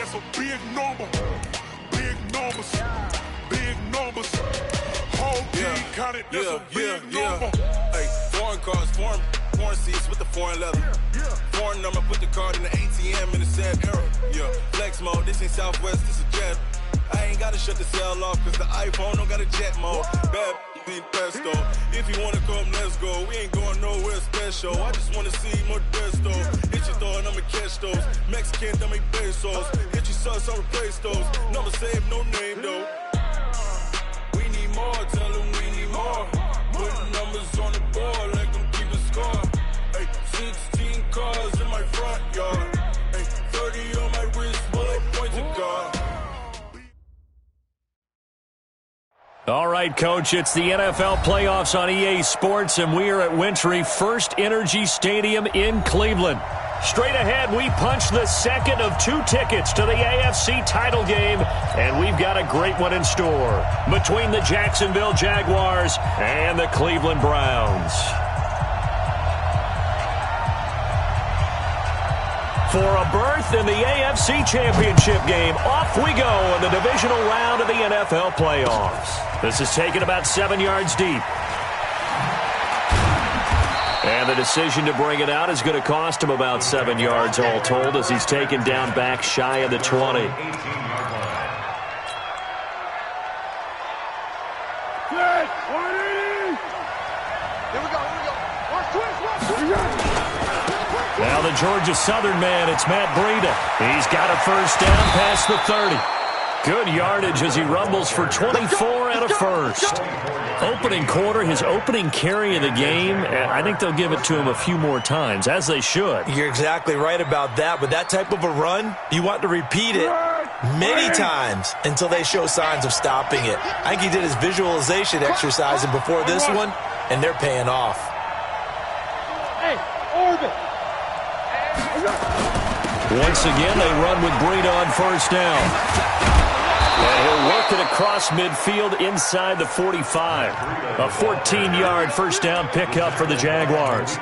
That's a big number. Big numbers. Big numbers. Whole team counted. That's a big number. Hey, foreign cars, foreign seats with the foreign leather. Foreign number, put the card in the ATM in the sad era. Yeah, flex mode, this ain't Southwest, this is jet. I ain't gotta shut the cell off, cause the iPhone don't got a jet mode. Bad need pesto. If you wanna come, let's go. We ain't going nowhere special. I just wanna see more Modesto. Hit your door and I'ma catch those. Mexican, dummy pesos. Hit your sauce, I'll replace those. Number save, no name though. We need more, tell them we need more. Putting numbers on the board like I'm keeping score. Hey, 16 cars in my front yard. Hey, 30 on my wrist, bullet point to God. All right, Coach, it's the NFL playoffs on EA Sports, and we are at Wintry First Energy Stadium in Cleveland. Straight ahead, we punch the second of 2 tickets to the AFC title game, and we've got a great one in store between the Jacksonville Jaguars and the Cleveland Browns. For a berth in the AFC Championship game, off we go in the divisional round of the NFL playoffs. This is taken about 7 yards deep. And the decision to bring it out is going to cost him about 7 yards all told as he's taken down back shy of the 20. Now the Georgia Southern man, it's Matt Breida. He's got a first down past the 30. Good yardage as he rumbles for 24 and a first. Opening quarter, his opening carry of the game, and I think they'll give it to him a few more times, as they should. You're exactly right about that. With that type of a run, you want to repeat it many times until they show signs of stopping it. I think he did his visualization exercise before this one, and they're paying off. Hey, Orbit. Once again, they run with Breida on first down. And he'll work it across midfield inside the 45. A 14-yard first down pickup for the Jaguars.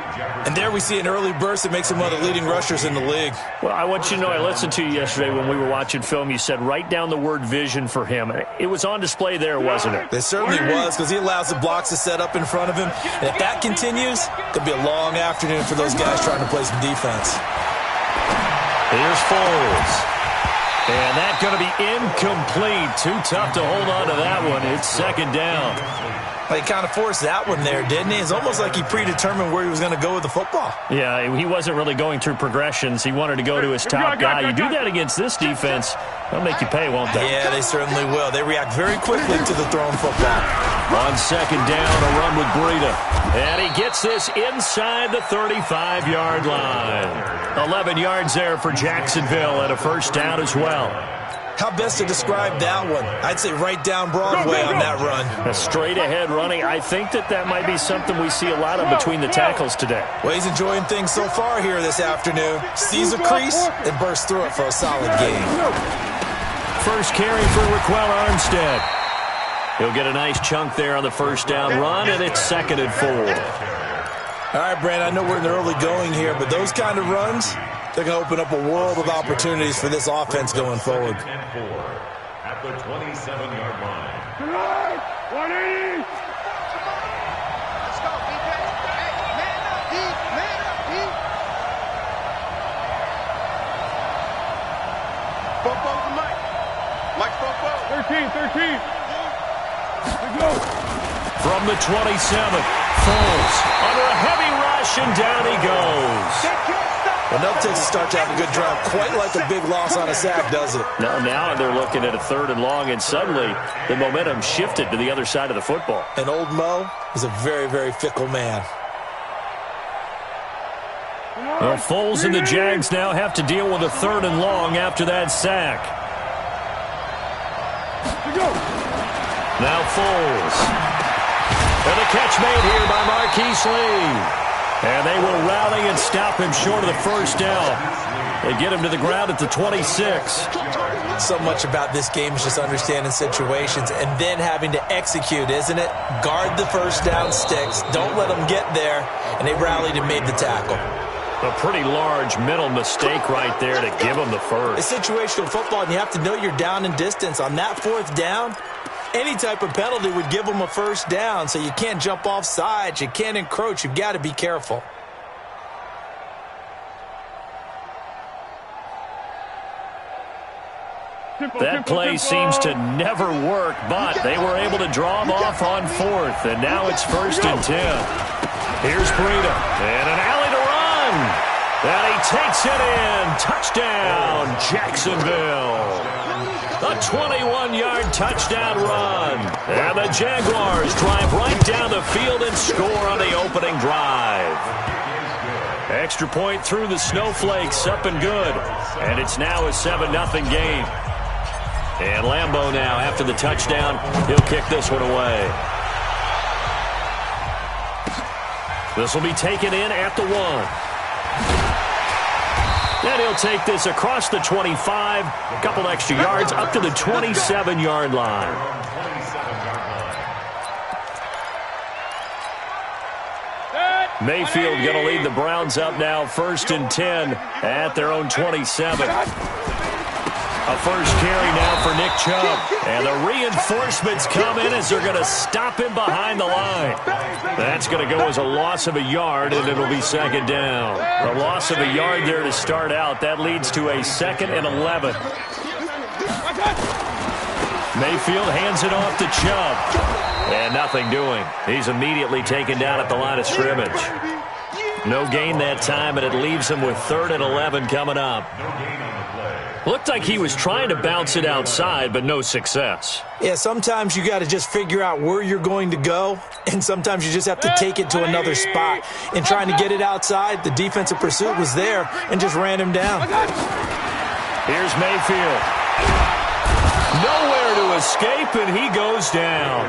And there we see an early burst that makes him one of the leading rushers in the league. Well, I want you to know, I listened to you yesterday when we were watching film. You said write down the word vision for him. It was on display there, wasn't it? It certainly was, because he allows the blocks to set up in front of him. And if that continues, it'll be a long afternoon for those guys trying to play some defense. Here's Foles. And that's going to be incomplete. Too tough to hold on to that one. It's second down. Well, he kind of forced that one there, didn't he? It's almost like he predetermined where he was going to go with the football. Yeah, he wasn't really going through progressions. He wanted to go to his top guy. You do that against this defense, they'll make you pay, won't they? Yeah, they certainly will. They react very quickly to the thrown football. On second down, a run with Breida. And he gets this inside the 35-yard line. 11 yards there for Jacksonville and a first down as well. How best to describe that one? I'd say right down Broadway on that run. A straight-ahead running. I think that might be something we see a lot of between the tackles today. Well, he's enjoying things so far here this afternoon. Sees a crease and bursts through it for a solid gain. First carry for Raquel Armstead. He'll get a nice chunk there on the first down run, and it's 2nd and 4. All right, Brandon, I know we're in the early going here, but those kind of runs, they're going to open up a world of opportunities for this offense going forward. At the 27-yard line. 180. Let's go, DJ. Hey, man up, D. Man up, D. Fofo to Mike. Mike Fofo. 13. Let's go. From the 27, Foles under a heavy rush, and down he goes. Well, no takes a start to have a good drive. Quite like a big loss on a sack, does it? Now they're looking at a 3rd and long, and suddenly the momentum shifted to the other side of the football. And old Mo is a very, very fickle man. Well, Foles and the Jags now have to deal with a 3rd and long after that sack. Now Foles. And the catch made here by Marquise Lee. And they will rally and stop him short of the first down. They get him to the ground at the 26. So much about this game is just understanding situations and then having to execute, isn't it? Guard the first down sticks. Don't let them get there. And they rallied and made the tackle. A pretty large mental mistake right there to give him the first. It's situational football, and you have to know you're down in distance. On that fourth down, any type of penalty would give them a first down, so you can't jump off sides. You can't encroach. You've got to be careful. That play seems to never work, but they were able to draw him off on fourth, and now it's 1st and 10. Here's Breida, and an alley to run. And he takes it in. Touchdown, Jacksonville. A 21-yard touchdown run. And the Jaguars drive right down the field and score on the opening drive. Extra point through the snowflakes, up and good. And it's now a 7-0 game. And Lambeau now, after the touchdown, he'll kick this one away. This will be taken in at the 1. And he'll take this across the 25, a couple extra yards, up to the 27-yard line. Mayfield going to lead the Browns up now, 1st and 10 at their own 27. A first carry now for Nick Chubb. And the reinforcements come in as they're going to stop him behind the line. That's going to go as a loss of a yard, and it'll be 2nd down. A loss of a yard there to start out. That leads to a 2nd and 11. Mayfield hands it off to Chubb. And nothing doing. He's immediately taken down at the line of scrimmage. No gain that time, and it leaves him with 3rd and 11 coming up. Looked like he was trying to bounce it outside, but no success. Yeah, sometimes you got to just figure out where you're going to go, and sometimes you just have to take it to another spot. In trying to get it outside, the defensive pursuit was there and just ran him down. Here's Mayfield. Nowhere to escape, and he goes down.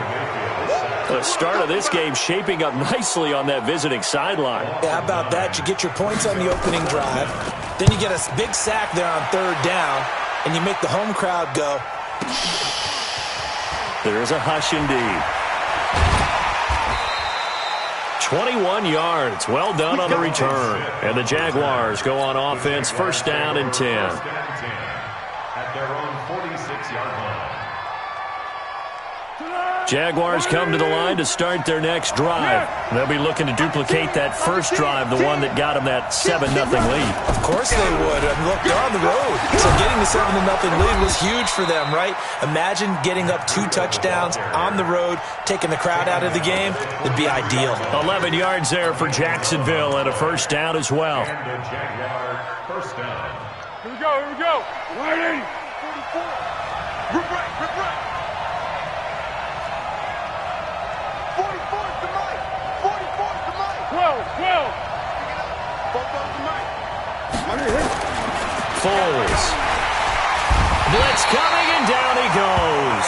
The start of this game shaping up nicely on that visiting sideline. Yeah, how about that? You get your points on the opening drive. Then you get a big sack there on 3rd down, and you make the home crowd go. There's a hush indeed. 21 yards. Well done on the return. And the Jaguars go on offense, 1st down and 10. At their own 46-yard line. Jaguars come to the line to start their next drive. They'll be looking to duplicate that first drive, the one that got them that 7-0 lead. Of course they would. I mean, look, they're on the road. So getting the 7-0 lead was huge for them, right? Imagine getting up 2 touchdowns on the road, taking the crowd out of the game. It'd be ideal. 11 yards there for Jacksonville and a 1st down as well. And the Jaguar 1st down. Here we go, here we go. 180. 44. Rip right, rip right. 44's the mic. 44's the mic. 12. Both of the mic. Foles. Blitz coming, and down he goes.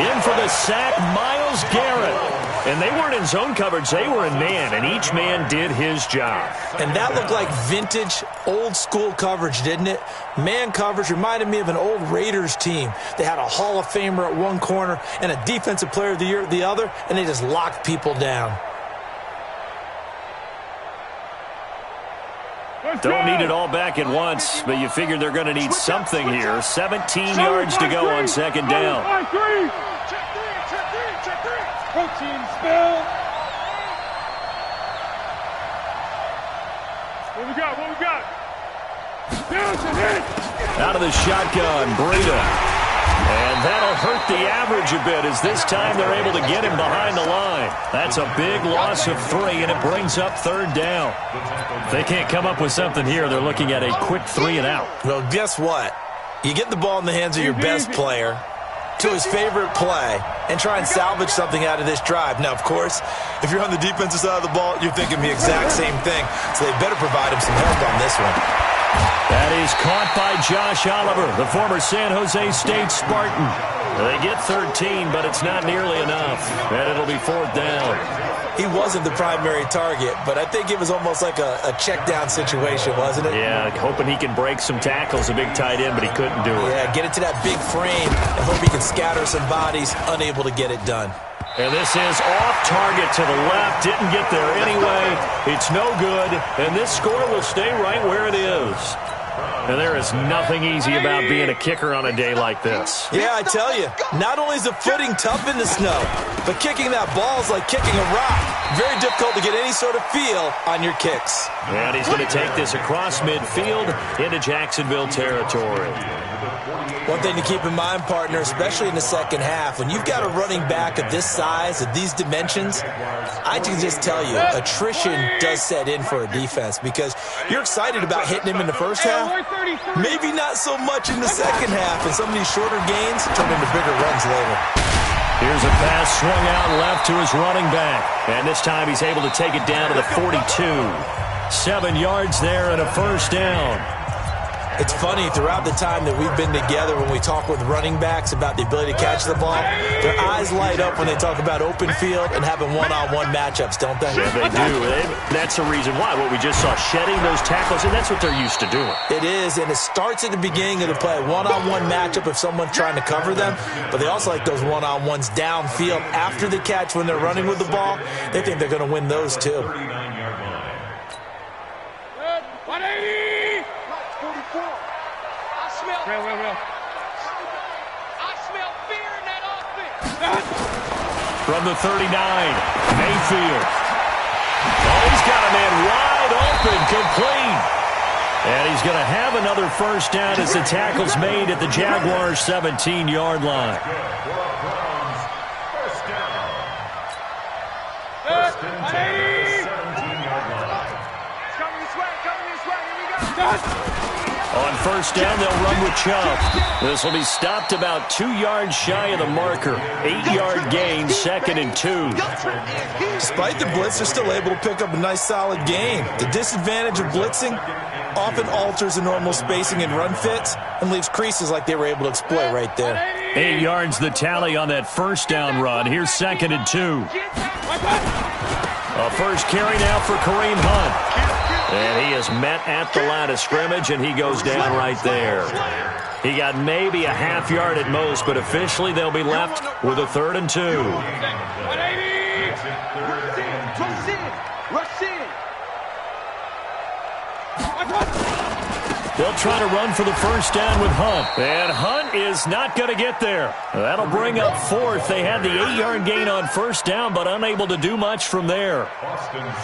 In for the sack, Myles Garrett. And they weren't in zone coverage, they were in man, and each man did his job. And that looked like vintage, old-school coverage, didn't it? Man coverage reminded me of an old Raiders team. They had a Hall of Famer at one corner and a Defensive Player of the Year at the other, and they just locked people down. Don't need it all back at once, but you figure they're going to need something here. 17 yards to go on 2nd down. Protein spill. What we got? Out of the shotgun, Breida. And that'll hurt the average a bit as this time they're able to get him behind the line. That's a big loss of 3, and it brings up 3rd down. If they can't come up with something here, they're looking at a quick 3 and out. Well, guess what? You get the ball in the hands of your best player to his favorite play and try and salvage something out of this drive. Now, of course, if you're on the defensive side of the ball, you're thinking the exact same thing. So they better provide him some help on this one. That is caught by Josh Oliver, the former San Jose State Spartan. They get 13, but it's not nearly enough. And it'll be 4th down. He wasn't the primary target, but I think it was almost like a check down situation, wasn't it? Yeah, hoping he can break some tackles, a big tight end, but he couldn't do it. Yeah, get it to that big frame and hope he can scatter some bodies, unable to get it done. And this is off target to the left. Didn't get there anyway. It's no good. And this score will stay right where it is. And there is nothing easy about being a kicker on a day like this. Yeah, I tell you, not only is the footing tough in the snow, but kicking that ball is like kicking a rock. Very difficult to get any sort of feel on your kicks. And he's going to take this across midfield into Jacksonville territory. One thing to keep in mind, partner, especially in the second half, when you've got a running back of this size, of these dimensions, I can just tell you, attrition does set in for a defense because you're excited about hitting him in the first half, maybe not so much in the second half, and some of these shorter gains turn into bigger runs later. Here's a pass swung out left to his running back, and this time he's able to take it down to the 42. 7 yards there and a first down. It's funny, throughout the time that we've been together, when we talk with running backs about the ability to catch the ball, their eyes light up when they talk about open field and having one-on-one matchups, don't they? Yeah, they do. That's the reason why. What we just saw, shedding those tackles, and that's what they're used to doing. It is, and it starts at the beginning of the play. One-on-one matchup if someone's trying to cover them, but they also like those one-on-ones downfield after the catch when they're running with the ball. They think they're going to win those, too. 180! 44. Real. I smell fear in that offense. From the 39, Mayfield. Oh, he's got a man wide open, complete. And he's going to have another first down as the tackle's made at the Jaguars' 17-yard line. First down. First and 10 at the 17-yard line. Coming this way. Here we go. On first down, they'll run with Chubb. This will be stopped about 2 yards shy of the marker. 8-yard gain, 2nd and 2. Despite the blitz, they're still able to pick up a nice, solid gain. The disadvantage of blitzing often alters the normal spacing and run fits and leaves creases like they were able to exploit right there. 8 yards the tally on that first down run. Here's 2nd and 2. A first carry now for Kareem Hunt. And he is met at the line of scrimmage, and he goes down right there. He got maybe a half yard at most, but officially they'll be left with a 3rd and 2. 180! Rush in! They'll try to run for the first down with Hunt. And Hunt is not going to get there. That'll bring up 4th. They had the 8-yard gain on first down, but unable to do much from there.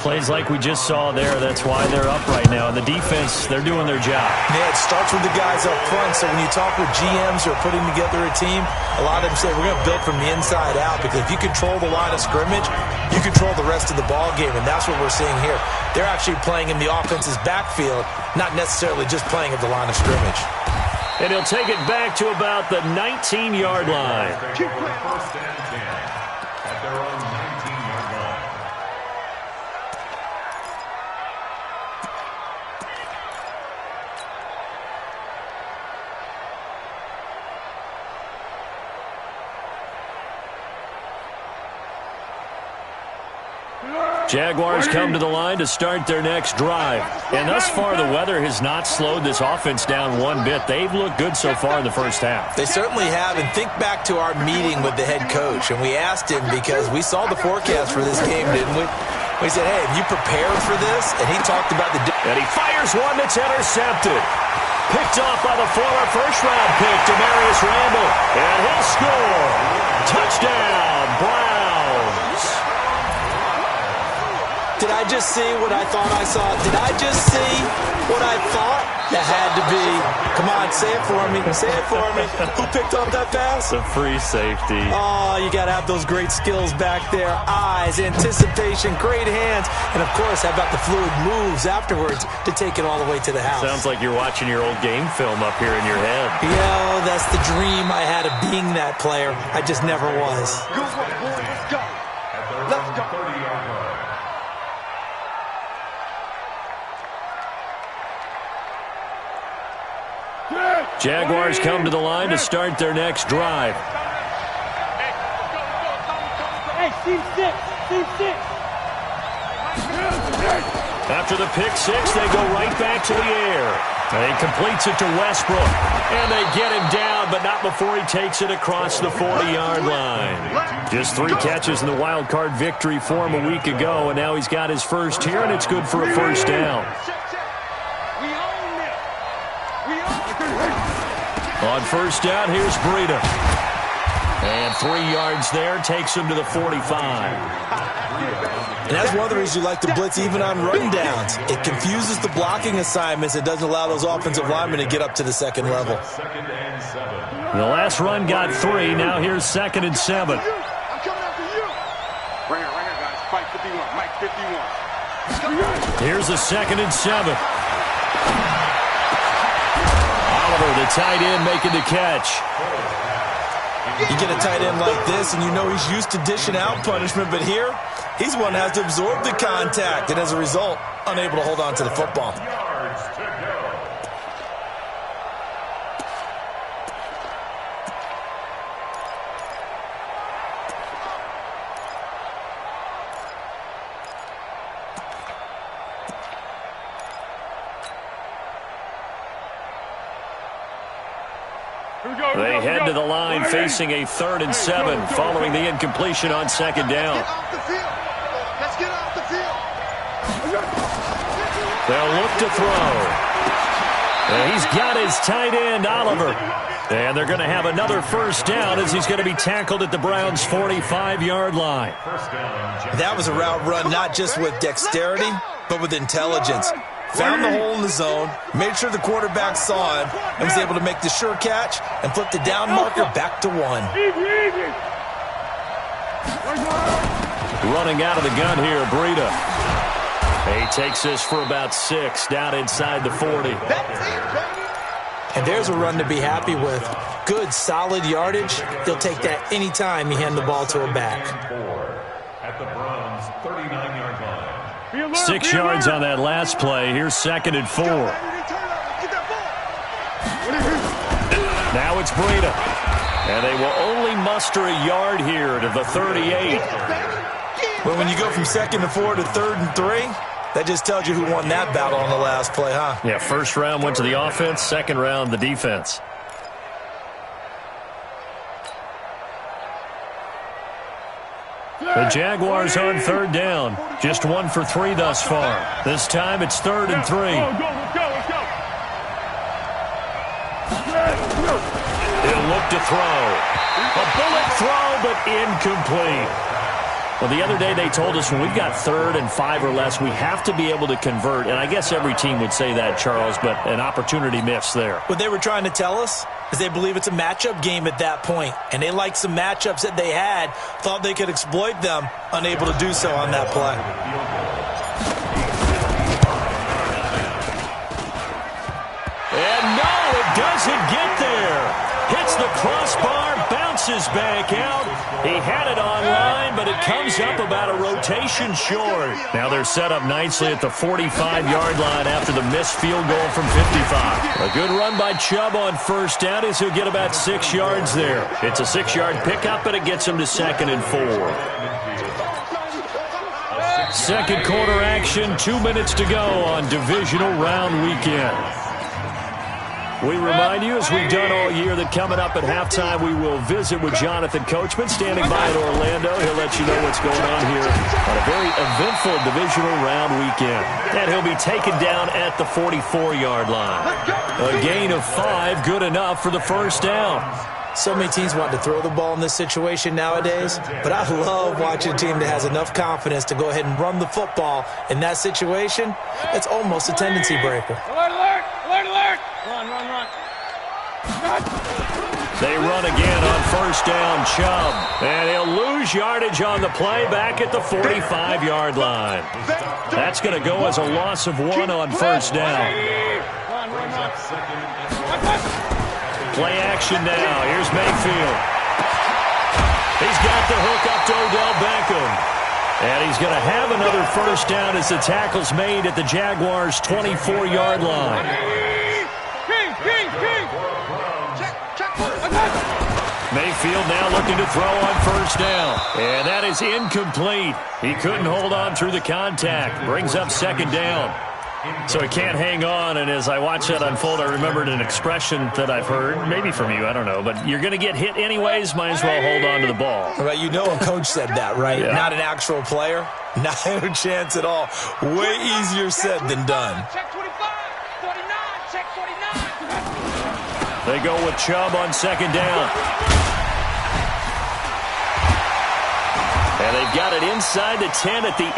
Plays like we just saw there. That's why they're up right now. And the defense, they're doing their job. Yeah, it starts with the guys up front. So when you talk with GMs who are putting together a team, a lot of them say we're going to build from the inside out, because if you control the line of scrimmage, you control the rest of the ball game, and that's what we're seeing here. They're actually playing in the offense's backfield, not necessarily just playing at the line of scrimmage. And he'll take it back to about the 19-yard line. First and 10 at their own 19-yard line. Jaguars come to the line to start their next drive. And thus far, the weather has not slowed this offense down one bit. They've looked good so far in the first half. They certainly have. And think back to our meeting with the head coach. And we asked him, because we saw the forecast for this game, didn't we? We said, hey, have you prepared for this? And he talked about the... And he fires one that's intercepted. Picked off by the former first-round pick, Demarius Randall. And he'll score. Touchdown, Browns. Did I just see what I thought I saw? Did I just see what I thought? That had to be. Come on, say it for me. Say it for me. Who picked up that pass? The free safety. Oh, you got to have those great skills back there. Eyes, anticipation, great hands. And, of course, how about the fluid moves afterwards to take it all the way to the house? Sounds like you're watching your old game film up here in your head. Yo, that's the dream I had of being that player. I just never was. Good one, boy. Let's go. Let's go. 30-yard line. Jaguars come to the line to start their next drive. Hey, C6. After the pick six, they go right back to the air. He completes it to Westbrook, and they get him down, but not before he takes it across the 40-yard line. Just 3 catches in the wild card victory for him a week ago, and now he's got his first here, and it's good for a first down. On first down, here's Breida. And 3 yards there, takes him to the 45. And that's one of the reasons you like to blitz even on run downs. It confuses the blocking assignments. It doesn't allow those offensive linemen to get up to the second level. The last run got 3. Now here's 2nd and 7. I'm coming after you. Right here, guys. Fight 51. Mike 51. Here's a 2nd and 7. Oliver, the tight end, making the catch. You get a tight end like this, and you know he's used to dishing out punishment, but here, he's the one that has to absorb the contact, and as a result, unable to hold on to the football. They head to the line facing a 3rd and 7 following the incompletion on 2nd down. Let's get off the field. They'll look to throw. And he's got his tight end, Oliver. And they're going to have another first down as he's going to be tackled at the Browns' 45-yard line. That was a route run not just with dexterity, but with intelligence. Found the hole in the zone, made sure the quarterback saw him, and was able to make the sure catch and flip the down marker back to 1. Running out of the gun here, Breida. He takes this for about 6, down inside the 40. And there's a run to be happy with. Good, solid yardage. He'll take that any time you hand the ball to a back. At the Browns' 39-yard line. 6 yards on that last play. Here's 2nd and 4. Now it's Breida. And they will only muster a yard here to the 38. Well, when you go from 2nd and 4 to 3rd and 3, that just tells you who won that battle on the last play, huh? Yeah, first round went to the offense, second round the defense. The Jaguars on 3rd down. Just 1 for 3 thus far. This time it's 3rd and 3. He'll look to throw. A bullet throw, but incomplete. Well, the other day they told us when we've got 3rd and 5 or less, we have to be able to convert. And I guess every team would say that, Charles, but an opportunity missed there. What they were trying to tell us is they believe it's a matchup game at that point. And they liked some matchups that they had, thought they could exploit them, unable to do so on that play. And no, it doesn't get there. Hits the crossbar, bounces back out. He had it online, but it comes up about a rotation short. Now they're set up nicely at the 45-yard line after the missed field goal from 55. A good run by Chubb on first down as he'll get about 6 yards there. It's a 6-yard pickup, and it gets him to 2nd and 4. Second quarter action, 2 minutes to go on divisional round weekend. We remind you, as we've done all year, that coming up at halftime, we will visit with Jonathan Coachman, standing by in Orlando. He'll let you know what's going on here on a very eventful divisional round weekend. And he'll be taken down at the 44-yard line. A gain of 5, good enough for the first down. So many teams want to throw the ball in this situation nowadays, but I love watching a team that has enough confidence to go ahead and run the football. In that situation, it's almost a tendency breaker. Alert, alert! Alert, alert! Run, run, run. They run again on first down, Chubb. And he'll lose yardage on the play back at the 45-yard line. That's going to go as a loss of 1 on first down. Run, run, run. Play action now. Here's Mayfield. He's got the hook up to Odell Beckham. And he's going to have another first down as the tackle's made at the Jaguars' 24-yard line. Mayfield now looking to throw on first down. And that is incomplete. He couldn't hold on through the contact. Brings up second down. So he can't hang on, and as I watch that unfold, I remembered an expression that I've heard, maybe from you, I don't know, but you're going to get hit anyways, might as well hold on to the ball. Right, you know a coach said that, right? Yeah. Not an actual player. Not a chance at all. Way easier said than done. Check 25, 49, check 49. They go with Chubb on second down. And they've got it inside the 10 at the 8.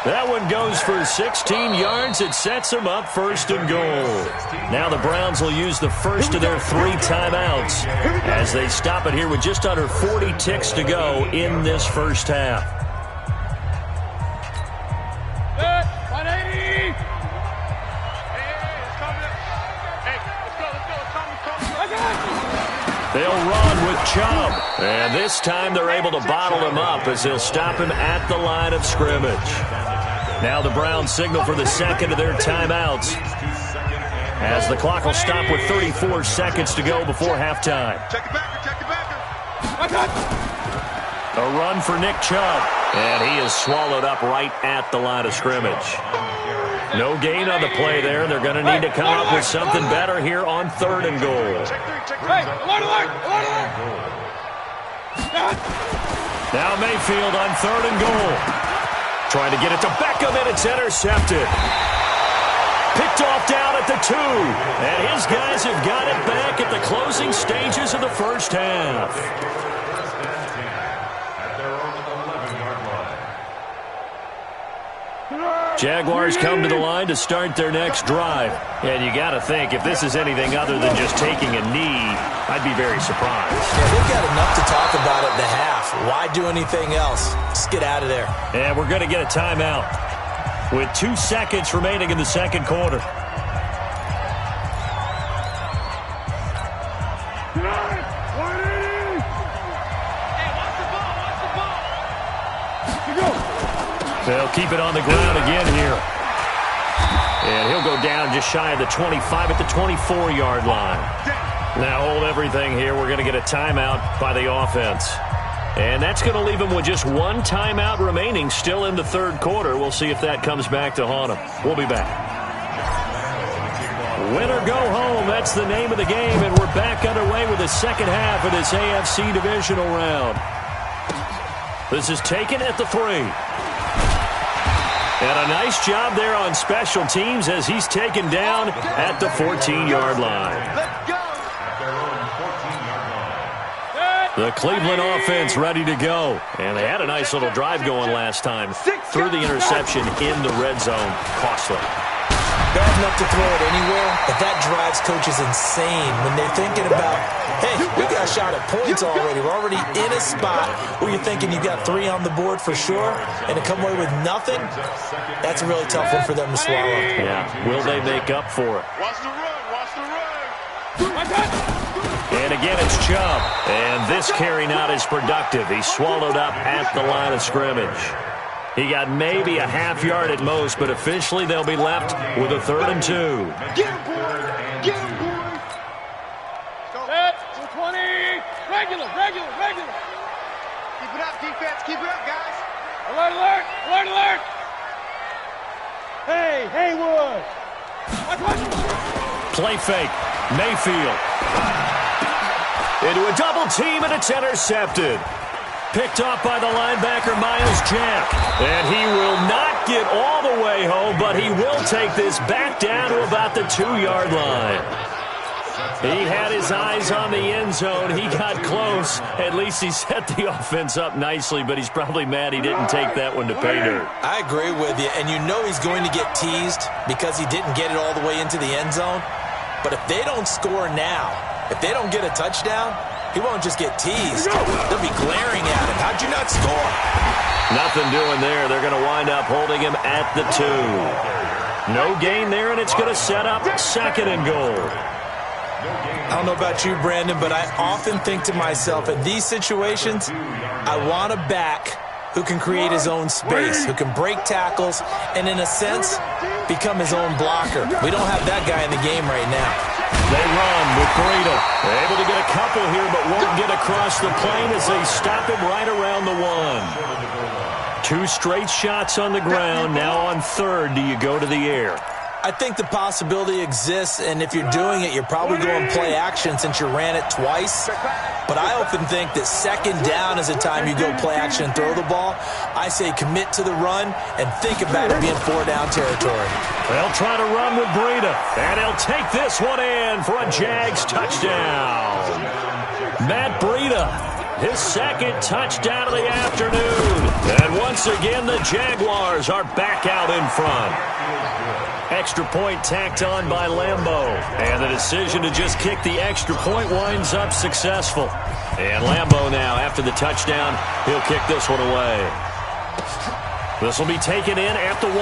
That one goes for 16 yards. It sets them up first and goal. Now the Browns will use the first of their 3 timeouts as they stop it here with just under 40 ticks to go in this first half. 180. They'll run with Chubb. And this time they're able to bottle him up as they'll stop him at the line of scrimmage. Now the Browns signal for the second of their timeouts as the clock will stop with 34 seconds to go before halftime. Check it back, check it back. A run for Nick Chubb. And he is swallowed up right at the line of scrimmage. No gain on the play there. They're going to need to come up with something better here on 3rd and goal. Hey, alert, alert, alert. Now Mayfield on 3rd and goal. Trying to get it to Beckham, and it's intercepted. Picked off down at the 2. And his guys have got it back at the closing stages of the first half. Jaguars come to the line to start their next drive. And you got to think, if this is anything other than just taking a knee, I'd be very surprised. Yeah, they've got enough to talk about at the half. Why do anything else? Just get out of there. And we're going to get a timeout with 2 seconds remaining in the second quarter. They'll keep it on the ground again here. And he'll go down just shy of the 25 at the 24-yard line. Now hold everything here. We're going to get a timeout by the offense. And that's going to leave him with just 1 timeout remaining still in the 3rd quarter. We'll see if that comes back to haunt him. We'll be back. Win or go home, that's the name of the game. And we're back underway with the second half of this AFC divisional round. This is taken at the 3. And a nice job there on special teams as he's taken down at the 14-yard line. The Cleveland offense ready to go. And they had a nice little drive going last time. Threw the interception in the red zone. Costly. Bad enough to throw it anywhere, but that drives coaches insane when they're thinking about, hey, we got a shot at points already. We're already in a spot where you're thinking you got 3 on the board for sure, and to come away with nothing, that's a really tough one for them to swallow. Yeah, will they make up for it? Watch the run, watch the run. And again, it's Chubb. And this carry not as productive. He's swallowed up at the line of scrimmage. He got maybe a half yard at most, but officially they'll be left with a 3rd and 2. Get him, boy. Get him, boy. Set. 20. Regular. Keep it up, defense. Keep it up, guys. Alert, alert. Alert, alert. Hey, Haywood. Watch. Play fake. Mayfield. Into a double team, and it's intercepted. Picked off by the linebacker, Miles Jack. And he will not get all the way home, but he will take this back down to about the 2-yard line. He had his eyes on the end zone. He got close. At least he set the offense up nicely, but he's probably mad he didn't take that one to pay dirt. I agree with you, and you know he's going to get teased because he didn't get it all the way into the end zone. But if they don't score now, if they don't get a touchdown, he won't just get teased. They'll be glaring at him. How'd you not score? Nothing doing there. They're going to wind up holding him at the 2. No gain there, and it's going to set up 2nd and goal. I don't know about you, Brandon, but I often think to myself, in these situations, I want a back who can create his own space, who can break tackles, and in a sense, become his own blocker. We don't have that guy in the game right now. They run with Breida. Able to get a couple here, but won't get across the plane as they stop him right around the 1. 2 straight shots on the ground. Now on 3rd, do you go to the air? I think the possibility exists, and if you're doing it, you're probably going play action since you ran it twice. But I often think that 2nd down is the time you go play action and throw the ball. I say commit to the run and think about it being 4-down territory. They'll try to run with Breida, and he'll take this one in for a Jags touchdown. Matt Breida, his 2nd touchdown of the afternoon. And once again, the Jaguars are back out in front. Extra point tacked on by Lambeau. And the decision to just kick the extra point winds up successful. And Lambeau now, after the touchdown, he'll kick this one away. This will be taken in at the 1.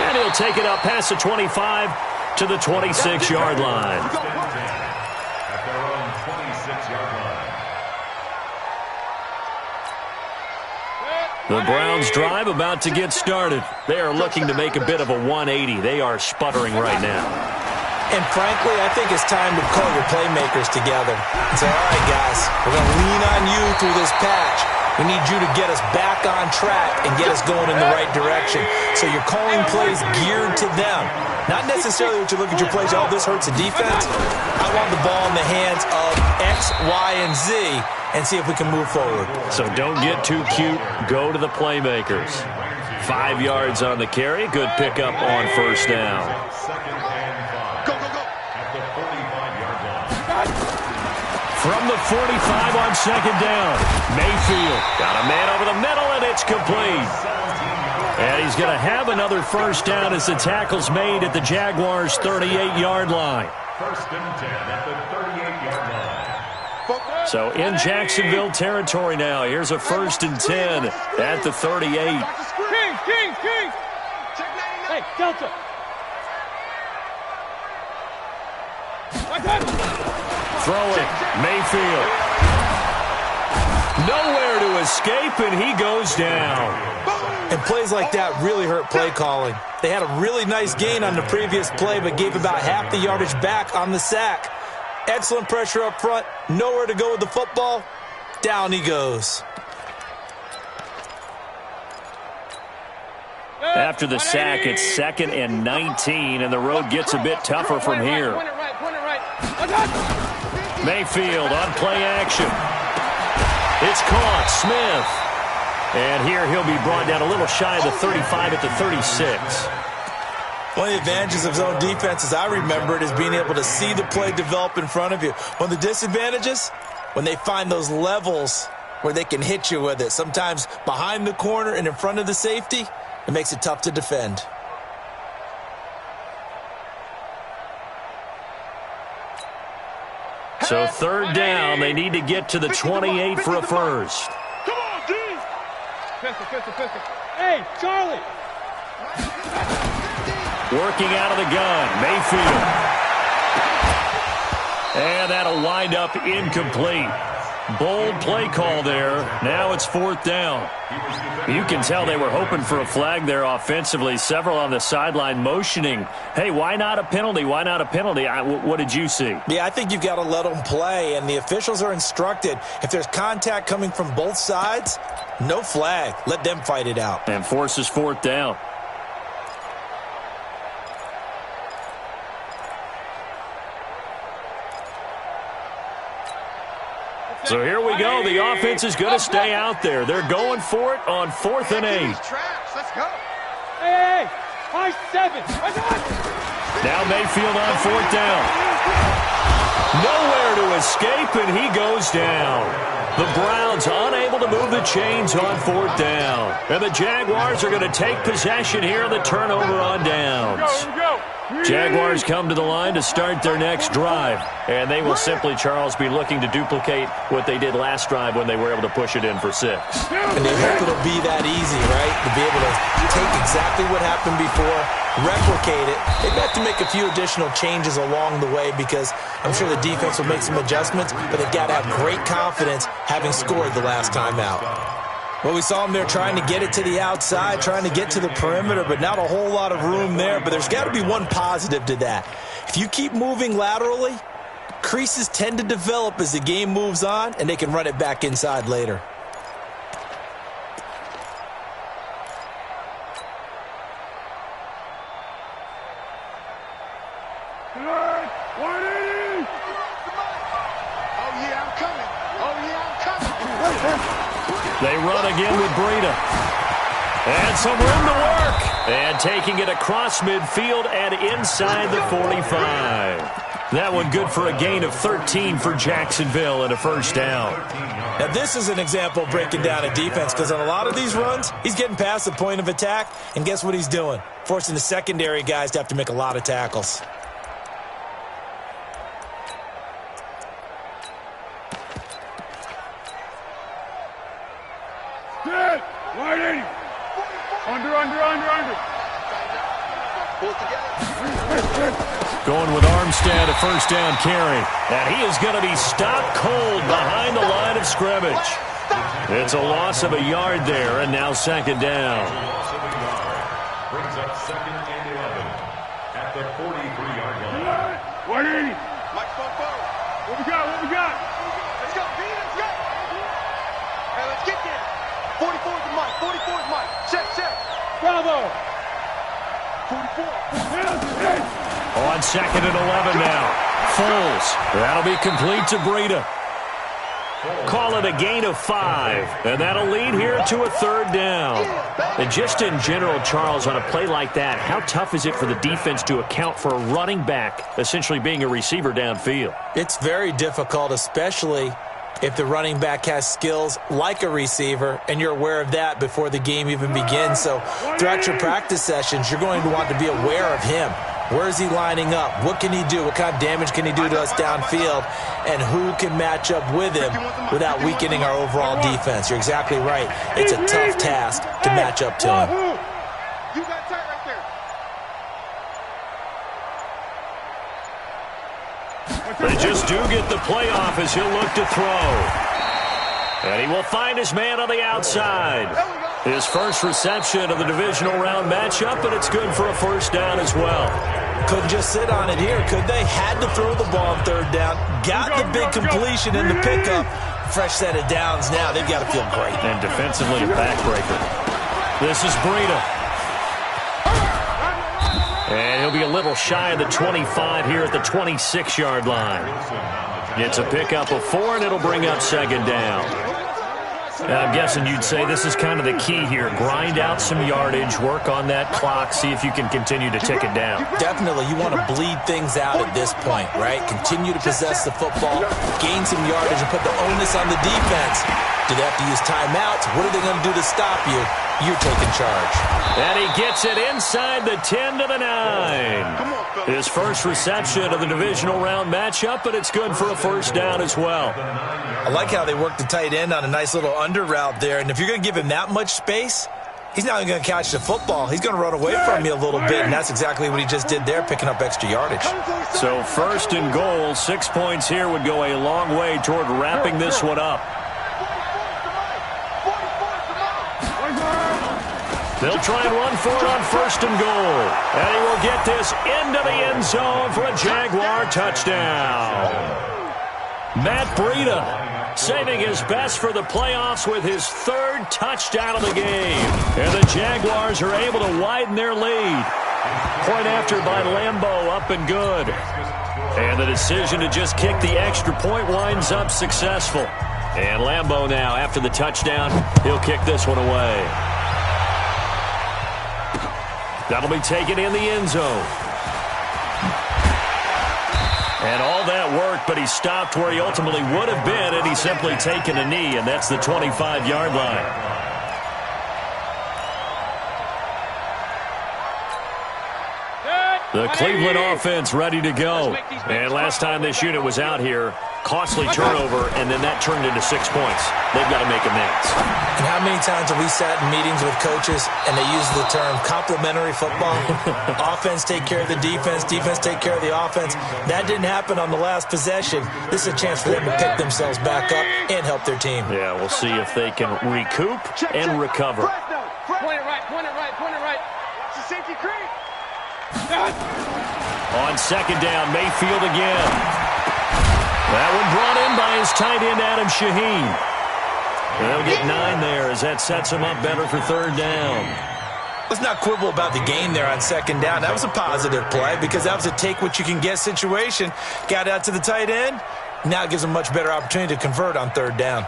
And he'll take it up past the 25 to the 26-yard line. At their own 26-yard line. The Browns drive about to get started. They are looking to make a bit of a 180. They are sputtering right now. And frankly, I think it's time to call your playmakers together and say, all right, guys, we're going to lean on you through this patch. We need you to get us back on track and get us going in the right direction. So you're calling plays geared to them. Not necessarily what you look at your plays, oh, this hurts the defense. I want the ball in the hands of X, Y, and Z and see if we can move forward. So don't get too cute. Go to the playmakers. 5 yards on the carry. Good pickup on 1st down. Go, go, go. At the 45-yard line. From the 45 on 2nd down. Mayfield got a man over the middle, and it's complete. And he's going to have another 1st down as the tackle's made at the Jaguars' 38-yard line. 1st and 10 at the 38-yard line. So in Jacksonville territory now. Here's a 1st and 10 at the 38. King. Hey, Delta. Throwing. Mayfield. Nowhere to escape, and he goes down. And plays like that really hurt play calling. They had a really nice gain on the previous play, but gave about half the yardage back on the sack. Excellent pressure up front. Nowhere to go with the football. Down he goes. After the sack, it's 2nd and 19, and the road gets a bit tougher from here. Mayfield on play action. It's caught. Smith. And here he'll be brought down a little shy of the 35 at the 36. One of the advantages of zone defense, as I remember it, is being able to see the play develop in front of you. One of the disadvantages, when they find those levels where they can hit you with it, sometimes behind the corner and in front of the safety, it makes it tough to defend. So 3rd down, they need to get to the 28 for a 1st. Come on, D! Pistol. Hey, Charlie! Working out of the gun, Mayfield. And that'll wind up incomplete. Bold play call there. Now it's 4th down. You can tell they were hoping for a flag there offensively. Several on the sideline motioning. Hey, why not a penalty? Why not a penalty? What did you see? Yeah, I think you've got to let them play, and the officials are instructed. If there's contact coming from both sides, no flag. Let them fight it out. And forces 4th down. So here we go. The offense is going to stay out there. They're going for it on 4th and 8. Let's go. Hey, high 7. Now Mayfield on 4th down. Nowhere to escape, and he goes down. The Browns unable to move the chains on 4th down. And the Jaguars are going to take possession here on the turnover on downs. Jaguars come to the line to start their next drive. And they will simply, Charles, be looking to duplicate what they did last drive when they were able to push it in for 6. And they hope it'll be that easy, right? To be able to take exactly what happened before, replicate it. They've got to make a few additional changes along the way because I'm sure the defense will make some adjustments, but they've got to have great confidence having scored the last time out. Well, we saw him there trying to get it to the outside, trying to get to the perimeter, but not a whole lot of room there. But there's got to be one positive to that. If you keep moving laterally, creases tend to develop as the game moves on, and they can run it back inside later. They run again with Breida. And some room to work. And taking it across midfield and inside the 45. That one good for a gain of 13 for Jacksonville and a first down. Now this is an example of breaking down a defense, because on a lot of these runs, he's getting past the point of attack, and guess what he's doing? Forcing the secondary guys to have to make a lot of tackles. Going with Armstead, a first down carry. And he is going to be stopped cold behind the line of scrimmage. It's a loss of a yard there, and now second down. Loss of a yard. Brings up 2nd and 11 at the 43-yard line. 180. Mike, what we got? What we got? Let's go, B, let's go. Hey, let's get there. 44 is Mike. 44 is Mike. Check. Bravo. 44. On 2nd and 11 now. Foles. That'll be complete to Breida. Call it a gain of 5. And that'll lead here to a third down. And just in general, Charles, on a play like that, how tough is it for the defense to account for a running back essentially being a receiver downfield? It's very difficult, especially if the running back has skills like a receiver, and you're aware of that before the game even begins. So throughout your practice sessions, you're going to want to be aware of him. Where is he lining up? What can he do? What kind of damage can he do to us downfield? And who can match up with him without weakening our overall defense? You're exactly right. It's a tough task to match up to him. You got tight right there. They just do get the playoff as he'll look to throw. And he will find his man on the outside. His first reception of the divisional round matchup, and it's good for a first down as well. Couldn't just sit on it here, could they? Had to throw the ball on third down. Got the big completion in the pickup. Fresh set of downs now. They've got to feel great. And defensively, a backbreaker. This is Breida. And he'll be a little shy of the 25 here at the 26-yard line. It's a pickup of 4, and it'll bring up second down. I'm guessing you'd say this is kind of the key here. Grind out some yardage, work on that clock, see if you can continue to tick it down. Definitely. You want to bleed things out at this point, right? Continue to possess the football, gain some yardage, and put the onus on the defense. Do they have to use timeouts? What are they going to do to stop you? You're taking charge. And he gets it inside the 10 to the 9. His first reception of the divisional round matchup, but it's good for a first down as well. I like how they work the tight end on a nice little under route there. And if you're going to give him that much space, he's not even going to catch the football. He's going to run away from you a little bit, and that's exactly what he just did there, picking up extra yardage. So first and goal, 6 points here would go a long way toward wrapping this one up. They'll try and run for it on first and goal. And he will get this into the end zone for a Jaguar touchdown. Matt Breida saving his best for the playoffs with his 3rd touchdown of the game. And the Jaguars are able to widen their lead. Point after by Lambeau, up and good. And the decision to just kick the extra point winds up successful. And Lambeau now, after the touchdown, he'll kick this one away. That'll be taken in the end zone. And all that worked, but he stopped where he ultimately would have been, and he's simply taken a knee, and that's the 25-yard line. Set. The Cleveland offense ready to go. And last time this unit was out here, costly turnover, and then that turned into 6 points. They've got to make amends. And how many times have we sat in meetings with coaches and they use the term complementary football? Offense take care of the defense, defense take care of the offense. That didn't happen on the last possession. This is a chance for them to pick themselves back up and help their team. Yeah, we'll see if they can recoup and recover. Point it right, point it right, point it right. It's a safety creep. On second down, Mayfield again. That one brought in by his tight end, Adam Shaheen. They'll get 9 there as that sets him up better for third down. Let's not quibble about the gain there on second down. That was a positive play because that was a take-what-you-can-get situation. Got out to the tight end. Now it gives them a much better opportunity to convert on third down.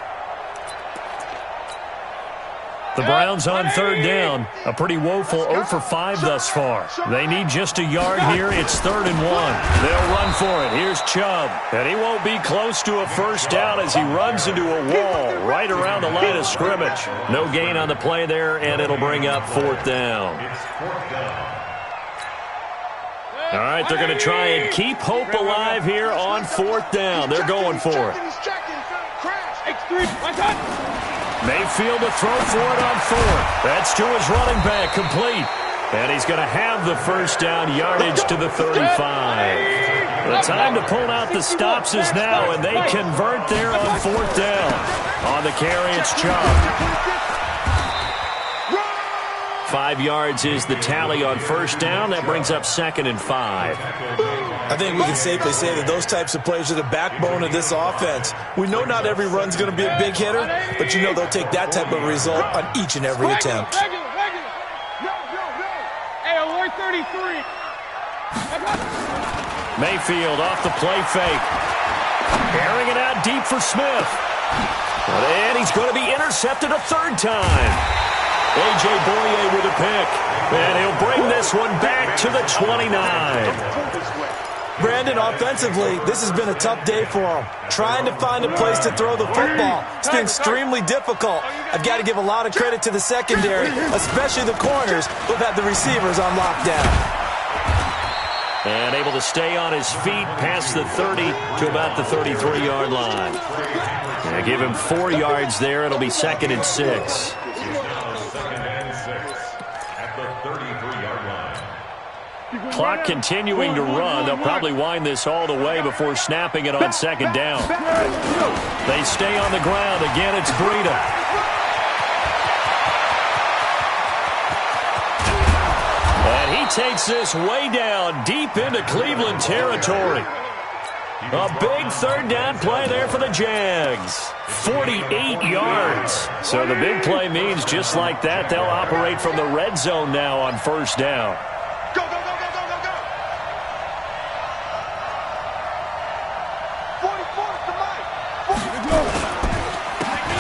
The Browns on third down. A pretty woeful 0 for 5 thus far. They need just a yard here. It's 3rd and 1. They'll run for it. Here's Chubb. And he won't be close to a first down as he runs into a wall right around the line of scrimmage. No gain on the play there, and it'll bring up 4th down. All right, they're going to try and keep hope alive here on 4th down. They're going for it. Mayfield to throw for it on 4th. That's to his running back, complete. And he's going to have the first down, yardage to the 35. The time to pull out the stops is now, and they convert there on 4th down. On the carry, it's Chubb. 5 yards is the tally on first down. That brings up 2nd and 5. I think we can safely say that those types of plays are the backbone of this offense. We know not every run's going to be a big hitter, but you know they'll take that type of result on each and every attempt. Hey, alert 33. Mayfield off the play fake. Airing it out deep for Smith. And he's going to be intercepted a 3rd time. A.J. Boye with a pick. And he'll bring this one back to the 29. Brandon, offensively, this has been a tough day for him. Trying to find a place to throw the football. It's been extremely difficult. I've got to give a lot of credit to the secondary, especially the corners, who've had the receivers on lockdown. And able to stay on his feet past the 30 to about the 33-yard line. And give him 4 yards there. It'll be 2nd and 6. Clock continuing to run. They'll probably wind this all the way before snapping it on second down. They stay on the ground. Again, it's Breida. And he takes this way down deep into Cleveland territory. A big 3rd down play there for the Jags. 48 yards. So the big play means just like that, they'll operate from the red zone now on first down. Go, go, go, go, go, go, go. 44 to Mike. 44.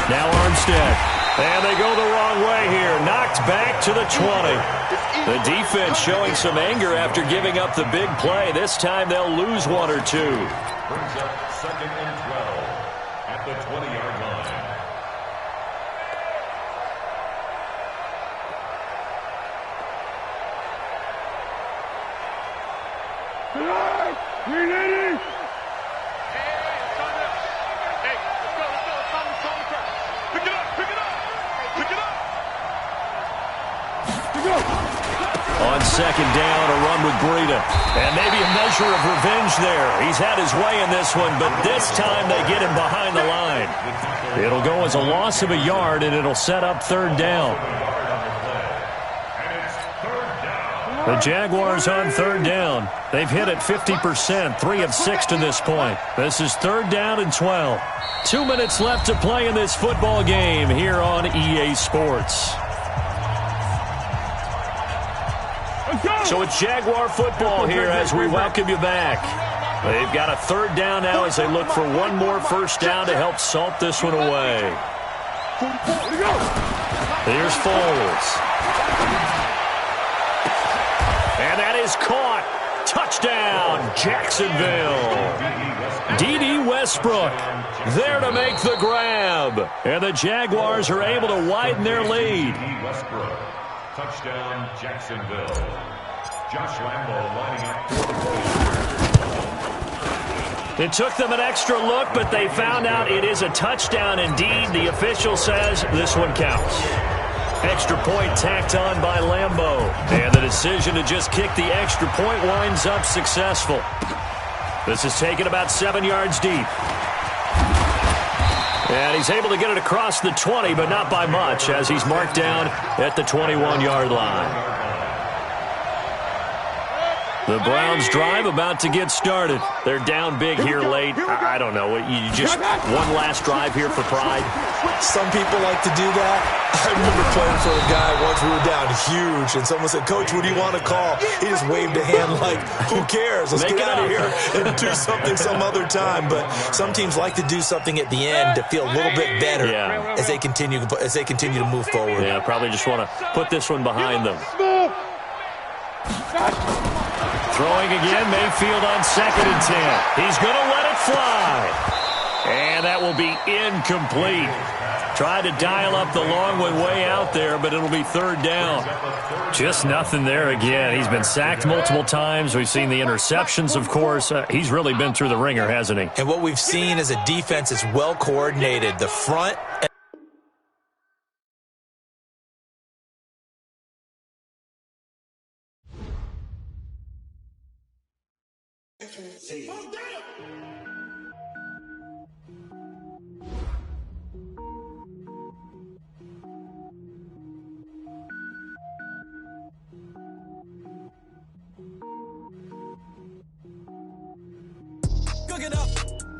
Now Armstead. And they go the wrong way here. Knocked back to the 20. The defense showing some anger after giving up the big play. This time they'll lose 1 or 2. Brings up 2nd and 12 at the 20-yard line. On second down, a run with Breida. And maybe a measure of revenge there. He's had his way in this one, but this time they get him behind the line. It'll go as a loss of a yard, and it'll set up 3rd down. The Jaguars on 3rd down. They've hit it 50%, 3 of 6 to this point. This is 3rd down and 12. 2 minutes left to play in this football game here on EA Sports. So it's Jaguar football here as we welcome you back. They've got a 3rd down now as they look for one more first down to help salt this one away. Here's Foles. And that is caught. Touchdown, Jacksonville. D.D. Westbrook there to make the grab. And the Jaguars are able to widen their lead. Touchdown, Jacksonville. Josh Lambo lining up for the goal. It took them an extra look, but they found out it is a touchdown indeed. The official says this one counts. Extra point tacked on by Lambo. And the decision to just kick the extra point winds up successful. This is taken about 7 yards deep. And he's able to get it across the 20, but not by much, as he's marked down at the 21-yard line. The Browns drive about to get started. They're down big here late. I don't know. You just one last drive here for pride. Some people like to do that. I remember playing for a guy once. We were down huge, and someone said, "Coach, what do you want to call?" He just waved a hand like, "Who cares? Let's get out of here and do something some other time." But some teams like to do something at the end to feel a little bit better as they continue to move forward. Yeah, probably just want to put this one behind them. Throwing again, Mayfield on 2nd and 10. He's going to let it fly. And that will be incomplete. Tried to dial up the long one way out there, but it'll be 3rd down. Just nothing there again. He's been sacked multiple times. We've seen the interceptions, of course. He's really been through the ringer, hasn't he? And what we've seen is a defense that's well coordinated. The front... Cook it up,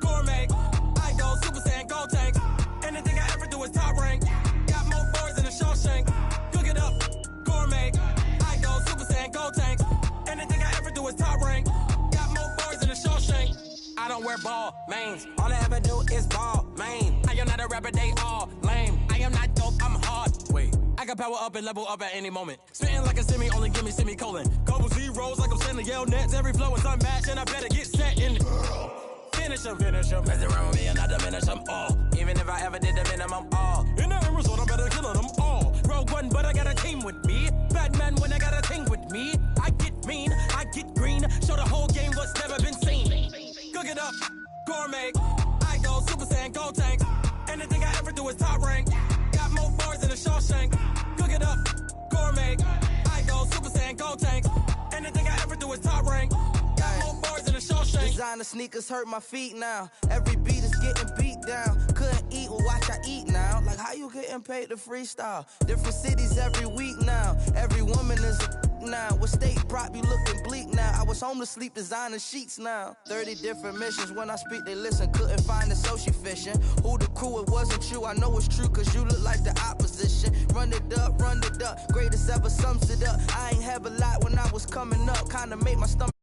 gourmet. I go Super Saiyan, go tank. Anything I ever do is top rank. Got more boys than a Shawshank. Cook it up, gourmet. I go Super Saiyan, go tank. Anything I ever do is top rank. Got more boys than a Shawshank. I don't wear ball mains. All I ever do is ball main. I am not a rapper, they all lame. I am not dope, I'm hard. Wait, I can power up and level up at any moment. Spitting like a semi, only give me semicolon. Couple zeros like I'm sending yell nets. Every flow is unmatched and I better get set in it. Finish them. Mess around with me and I diminish them all. Even if I ever did the minimum all. In the end result, I'm better killing them all. Rogue One, but I got a team with me. Batman when I got a team with me. I get mean, I get green. Show the whole game what's never been seen. Cook it up, gourmet. I go Super Saiyan, go tank. Anything I ever do is top rank. Got more bars than a Shawshank. Cook it up, gourmet. I go Super Saiyan, go tank. Anything I ever do is top rank. Got more bars than a Shawshank. Designer sneakers hurt my feet now. Every beat is getting beat down. Couldn't eat, well watch I eat now. Like how you getting paid to freestyle? Different cities every week now. Every woman is a now. What state prop you looking bleak now? I was home to sleep designing sheets now. 30 different missions. When I speak they listen. Couldn't find the social fishing. Who the crew? It wasn't you. I know it's true cause you look like the opposition. Run it up. Greatest ever sums it up. I ain't have a lot when I was coming up. Kinda make my stomach